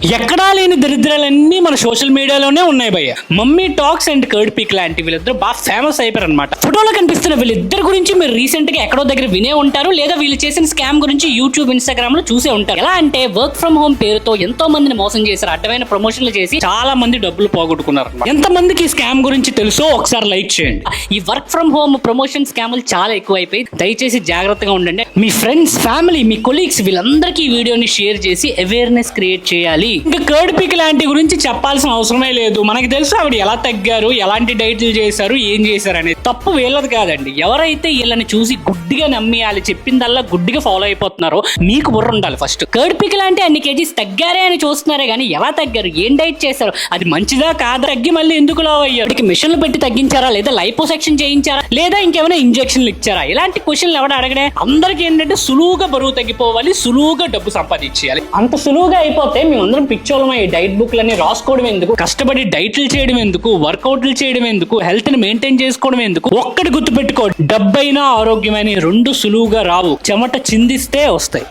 ఎక్కడా లేని దరిద్రాలన్నీ మన సోషల్ మీడియాలోనే ఉన్నాయి భయ్య. Mummy talks and curd peak లాంటి వీళ్ళిద్దరు బాగా ఫేమస్ అయిపోయారు అనమాట. ఫోటోలో కనిపిస్తున్న వీళ్ళిద్దరు గురించి మీరు రీసెంట్ గా ఎక్కడో దగ్గర వినే ఉంటారు, లేదా వీళ్ళు చేసిన స్కామ్ గురించి యూట్యూబ్, ఇన్స్టాగ్రామ్ లో చూసే ఉంటారు. ఎలా అంటే వర్క్ ఫ్రమ్ హోమ్ పేరుతో ఎంతో మందిని మోసం చేశారు, అడ్డమైన ప్రమోషన్లు చేసి చాలా మంది డబ్బులు పోగొట్టుకున్నారు. ఎంత మందికి ఈ స్కామ్ గురించి తెలుసో ఒకసారి లైక్ చేయండి. ఈ వర్క్ ఫ్రమ్ హోమ్ ప్రమోషన్ స్కామ్లు చాలా ఎక్కువైపోయి దయచేసి జాగ్రత్తగా ఉండండి. మీ ఫ్రెండ్స్, ఫ్యామిలీ, మీ కొలీగ్స్ వీళ్ళందరికీ ఈ వీడియోని షేర్ చేసి అవేర్నెస్ క్రియేట్ చేయాలి. ఇంకా కర్డ్ పీక్ లాంటి గురించి చెప్పాల్సిన అవసరమే లేదు. మనకి తెలుసు ఆవిడ ఎలా తగ్గారు, ఎలాంటి డైట్లు చేశారు, ఏం చేశారు అనేది. తప్పు వీళ్ళది కాదండి. ఎవరైతే వీళ్ళని చూసి గుడ్డిగా నమ్మియాలి, చెప్పిందల్లా గుడ్డిగా ఫాలో అయిపోతున్నారో మీకు బుర్ర ఉండాలి. ఫస్ట్ కర్డ్ పీక్ లాంటి అన్ని కేజీస్ తగ్గారే అని చూస్తున్నారే కానీ ఎలా తగ్గారు, ఏం డైట్ చేశారు, అది మంచిదా కాదా, తగ్గి మళ్ళీ ఎందుకు లావ్ అయ్యారు, మిషన్లు పెట్టి తగ్గించారా, లేదా లైపోసెక్షన్ చేయించారా, లేదా ఇంకేమైనా ఇంజెక్షన్లు ఇచ్చారా, ఇలాంటి క్వశ్చన్లు ఎవడ అడగడే. అందరికి ఏంటంటే సులువుగా బరువు తగ్గిపోవాలి, సులువుగా డబ్బు సంపాదించాలి. అంత సులువుగా అయిపోతే మేమందరం పిచ్చోళమై డైట్ బుక్లన్నీ రాసుకోవడం ఎందుకు, కష్టపడి డైట్లు చేయడం ఎందుకు, వర్కౌట్లు చేయడం ఎందుకు, హెల్త్ ని మెయింటైన్ చేసుకోవడం ఎందుకు. ఒక్కటి గుర్తుపెట్టుకో, డబ్బైనా ఆరోగ్యమైన రెండు సులువుగా రావు, చెమట చిందిస్తే వస్తాయి.